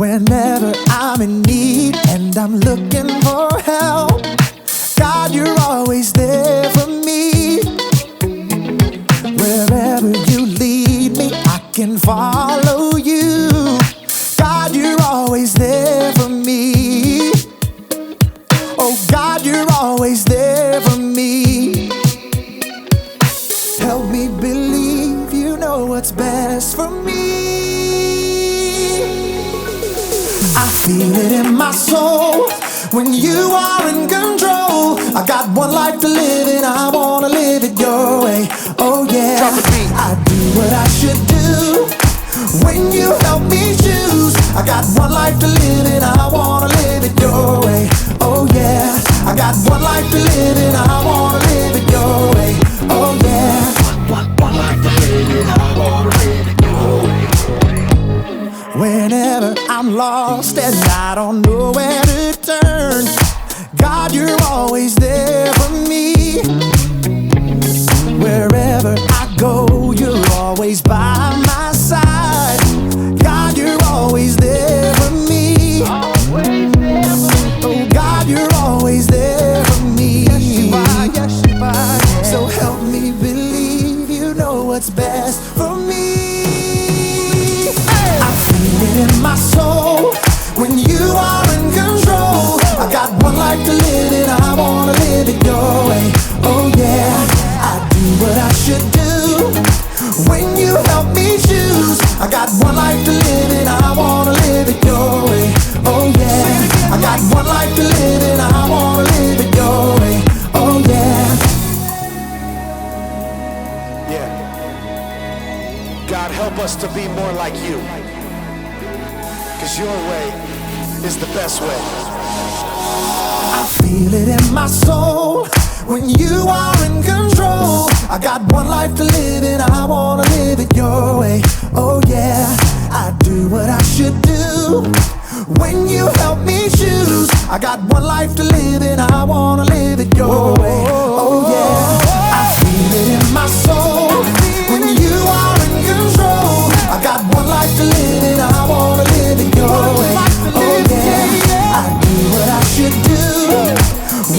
Whenever I'm in need and I'm looking for help, God, you're always there for me. Wherever you lead me, I can follow you. God, you're always there for me. Oh, God, you're always there for me. Help me believe you know what's best for me. I feel it in my soul when you are in control. I got one life to live and I wanna live it your way. Oh yeah, I do what I should do when you help me choose. I got one life to live and I wanna live it your way. Oh yeah, I got one life to live and I wanna live it your way. Oh yeah, one life to live and I wanna live it your way. Whenever I'm lost and I don't know where to turn, God, you're always there for me. Wherever I go, you're always by my side. God, you're always there for me. Oh, God, you're always there for me. So help me believe you know what's best for me. I feel it in my soul when you are in control. I got one life to live and I wanna live it your way. Oh yeah, I do what I should do when you help me choose. I got one life to live and I wanna live it your way. Oh yeah, I got one life to live and I wanna live it your way. Oh yeah. Yeah. God, help us to be more like you, 'cause your way is the best way. I feel it in my soul when you are in control. I got one life to live and I wanna live it your way. Oh yeah, I do what I should do when you help me choose. I got one life to live and I wanna live it your way. Oh yeah, I feel it in my soul when you are in control. I got one life to live and I wanna live it your way. Oh yeah, I do what I should do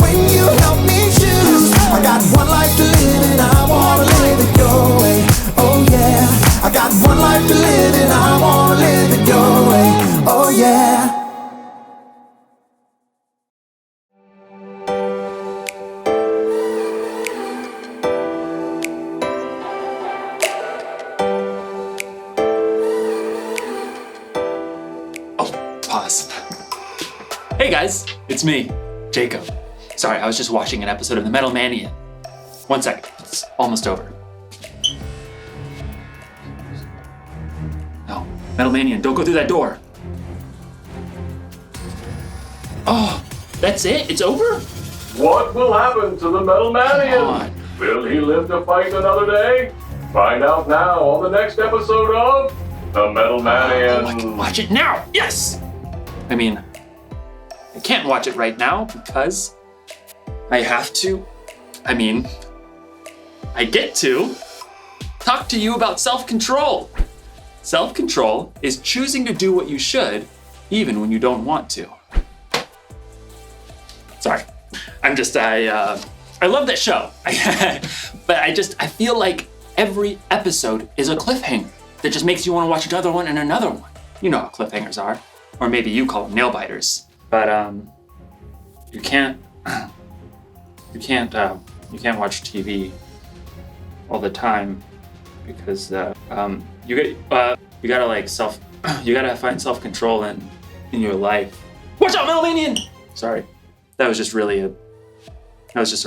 when you help me choose. I got one life to live and I wanna live it your way. Oh yeah, I got one life to live and I wanna live it your way. Oh yeah. Pause. Hey guys, it's me, Jacob. Sorry, I was just watching an episode of The Metal Mania. 1 second, it's almost over. No, Metal Mania, don't go through that door. Oh, that's it? It's over? What will happen to the Metal Come Manian? on. Will he live to fight another day? Find out now on the next episode of The Metal Manian. Oh, I can watch it now, yes! I mean, I can't watch it right now because I have to, I get to talk to you about self-control. Self-control is choosing to do what you should, even when you don't want to. Sorry, I love that show. But I feel like every episode is a cliffhanger that just makes you want to watch another one and another one. You know how cliffhangers are. Or maybe you call them nail biters. But you can't watch TV all the time because you gotta find self-control in your life. Watch out, Metalmanian! Sorry, that was just a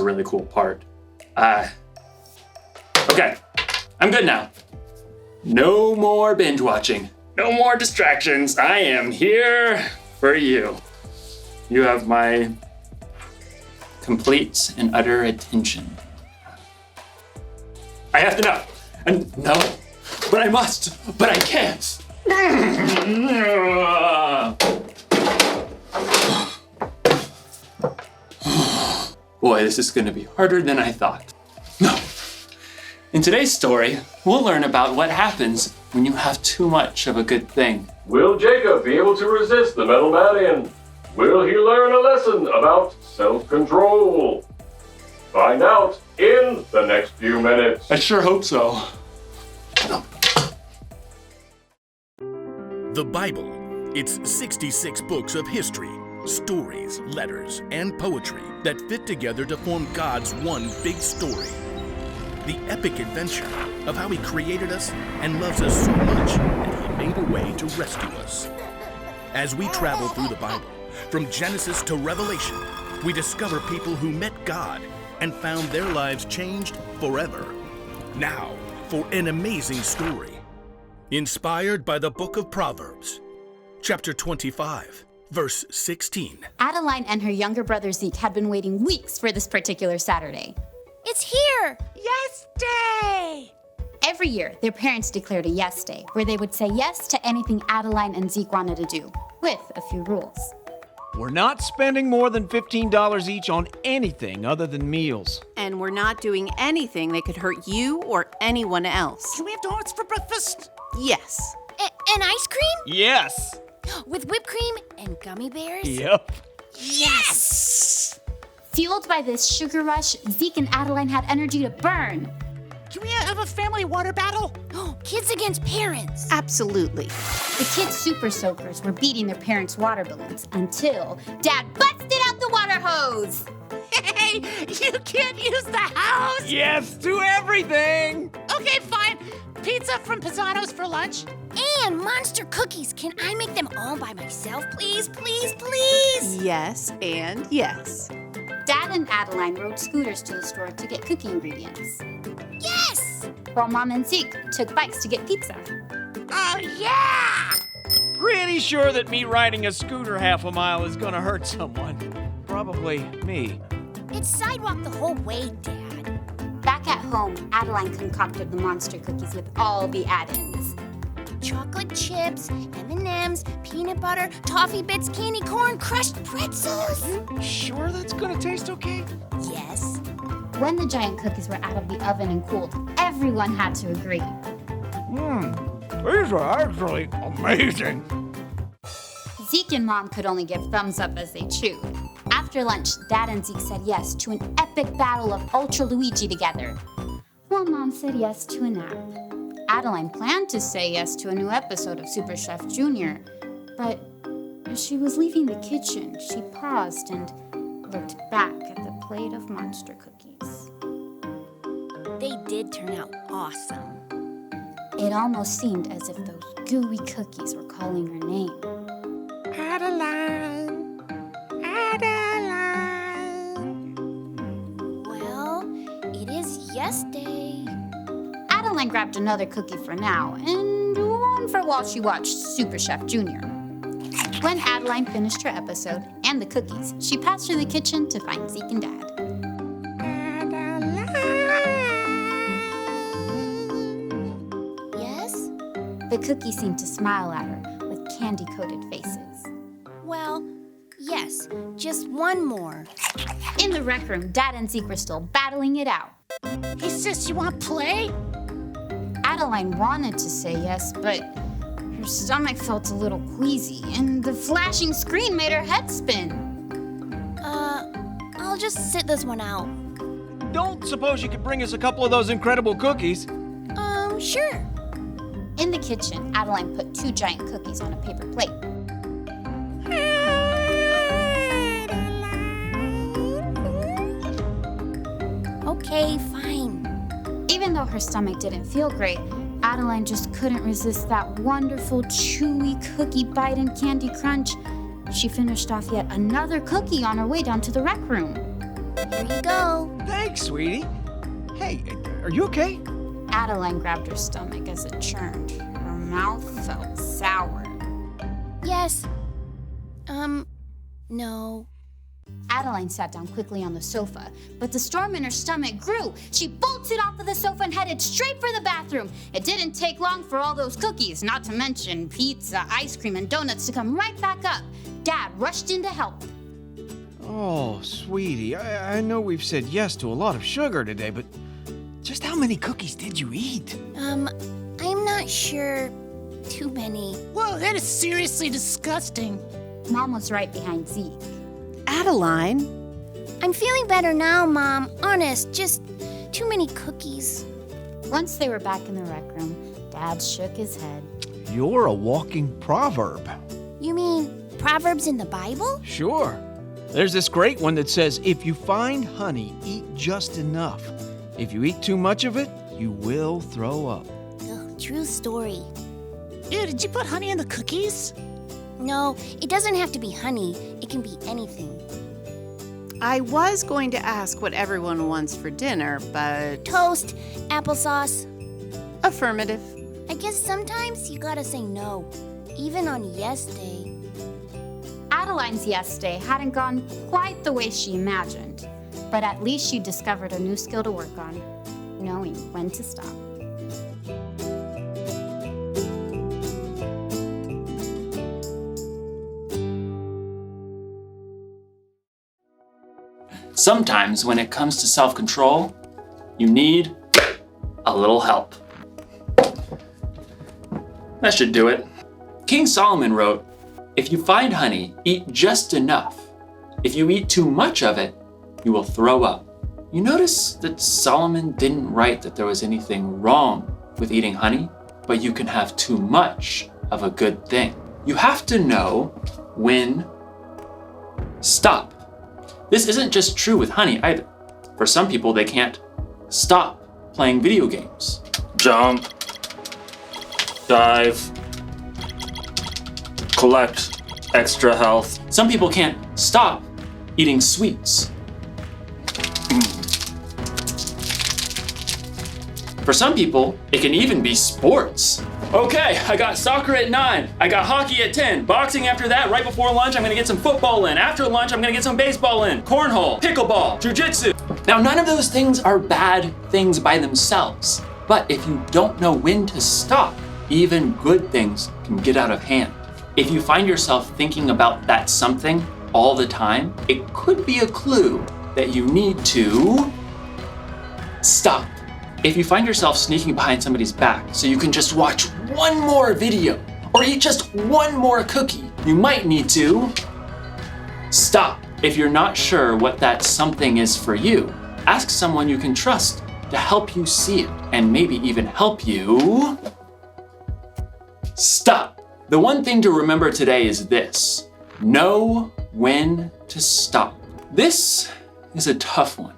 really cool part. Okay, I'm good now. No more binge watching. No more distractions. I am here for you. You have my complete and utter attention. I have to know. And no, but I must, but I can't. Boy, this is gonna be harder than I thought. No, In today's story, we'll learn about what happens when you have too much of a good thing. Will Jacob be able to resist the metal man, and will he learn a lesson about self-control? Find out in the next few minutes. I sure hope so. The Bible. It's 66 books of history, stories, letters, and poetry that fit together to form God's one big story. The epic adventure of how He created us and loves us so much that He made a way to rescue us. As we travel through the Bible, from Genesis to Revelation, we discover people who met God and found their lives changed forever. Now, for an amazing story. Inspired by the book of Proverbs, chapter 25, verse 16. Adeline and her younger brother Zeke had been waiting weeks for this particular Saturday. It's here! Yes Day! Every year, their parents declared a yes day, where they would say yes to anything Adeline and Zeke wanted to do, with a few rules. We're not spending more than $15 each on anything other than meals. And we're not doing anything that could hurt you or anyone else. Can we have donuts for breakfast? Yes. And ice cream? Yes! With whipped cream and gummy bears? Yep. Yes! Fueled by this sugar rush, Zeke and Adeline had energy to burn. Can we have a family water battle? Kids against parents. Absolutely. The kids' super soakers were beating their parents' water balloons until Dad busted out the water hose. Hey, you can't use the house! Yes to everything! Okay, fine. Pizza from Pisano's for lunch. And monster cookies. Can I make them all by myself, please, please, please? Yes and yes. Dad and Adeline rode scooters to the store to get cookie ingredients, Yes! while Mom and Zeke took bikes to get pizza. Oh, yeah! Pretty sure that me riding a scooter half a mile is gonna hurt someone. Probably me. It's sidewalk the whole way, Dad. Back at home, Adeline concocted the monster cookies with all the add-ins. Chocolate chips, M&Ms, peanut butter, toffee bits, candy corn, crushed pretzels. Sure that's gonna taste okay? Yes. When the giant cookies were out of the oven and cooled, everyone had to agree. These are actually amazing. Zeke and Mom could only give thumbs up as they chewed. After lunch, Dad and Zeke said yes to an epic battle of Ultra Luigi together, while Mom said yes to a nap. Adeline planned to say yes to a new episode of Super Chef Junior, but as she was leaving the kitchen, she paused and looked back at the plate of monster cookies. They did turn out awesome. It almost seemed as if those gooey cookies were calling her name. Adeline. Adeline. Well, it is yes day. Adeline grabbed another cookie for now, and one for while she watched Super Chef Junior. When Adeline finished her episode and the cookies, she passed through the kitchen to find Zeke and Dad. Yes? The cookies seemed to smile at her with candy-coated faces. Well, yes. Just one more. In the rec room, Dad and Zeke were still battling it out. Hey, sis, you want to play? Adeline wanted to say yes, but her stomach felt a little queasy, and the flashing screen made her head spin. I'll just sit this one out. Don't suppose you could bring us a couple of those incredible cookies? Sure. In the kitchen, Adeline put 2 giant cookies on a paper plate. Okay, fine. Even though her stomach didn't feel great, Adeline just couldn't resist that wonderful chewy cookie bite and candy crunch. She finished off yet another cookie on her way down to the rec room. Here you go. Thanks, sweetie. Hey, are you okay? Adeline grabbed her stomach as it churned. Her mouth felt sour. Yes. No. Adeline sat down quickly on the sofa, but the storm in her stomach grew. She bolted off of the sofa and headed straight for the bathroom. It didn't take long for all those cookies, not to mention pizza, ice cream, and donuts, to come right back up. Dad rushed in to help. Oh, sweetie, I know we've said yes to a lot of sugar today, but Just how many cookies did you eat? I'm not sure. Too many. Whoa, that is seriously disgusting. Mom was right behind Zeke. Adeline, I'm feeling better now, Mom. Honest, just too many cookies. Once they were back in the rec room, Dad shook his head. You're a walking proverb. You mean Proverbs in the Bible? Sure. There's this great one that says, if you find honey, eat just enough. If you eat too much of it, you will throw up. Oh, true story. Ew, did you put honey in the cookies? No, it doesn't have to be honey. It can be anything. I was going to ask what everyone wants for dinner, but Toast, applesauce. affirmative. I guess sometimes you gotta say no, even on yes day. Adeline's yes day hadn't gone quite the way she imagined, but at least she discovered a new skill to work on, knowing when to stop. Sometimes when it comes to self-control, you need a little help. That should do it. King Solomon wrote, "If you find honey, eat just enough. If you eat too much of it, you will throw up." You notice that Solomon didn't write that there was anything wrong with eating honey, but you can have too much of a good thing. You have to know when stop. This isn't just true with honey either. For some people, they can't stop playing video games. Jump, dive, collect extra health. Some people can't stop eating sweets. For some people, it can even be sports. Okay, I got soccer at 9. I got hockey at 10. Boxing after that. Right before lunch, I'm gonna get some football in. After lunch, I'm gonna get some baseball in. Cornhole, pickleball, jujitsu. Now, none of those things are bad things by themselves. But if you don't know when to stop, even good things can get out of hand. If you find yourself thinking about that something all the time, it could be a clue that you need to stop. If you find yourself sneaking behind somebody's back so you can just watch one more video or eat just one more cookie, you might need to stop. If you're not sure what that something is for you, ask someone you can trust to help you see it and maybe even help you stop. The one thing to remember today is this: know when to stop. This is a tough one,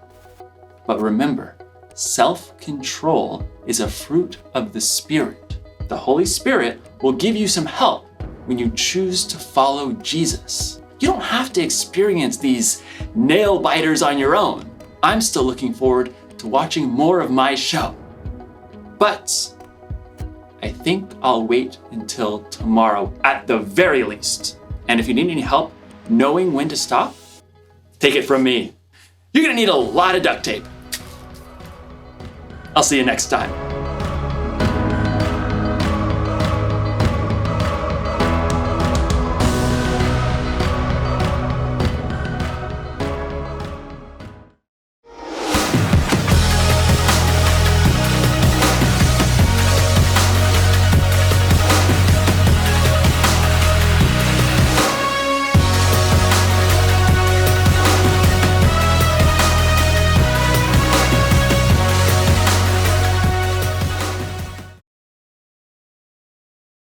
but remember, self-control is a fruit of the Spirit. The Holy Spirit will give you some help when you choose to follow Jesus. You don't have to experience these nail biters on your own. I'm still looking forward to watching more of my show. But I think I'll wait until tomorrow at the very least. And if you need any help knowing when to stop, take it from me. You're gonna need a lot of duct tape. I'll see you next time.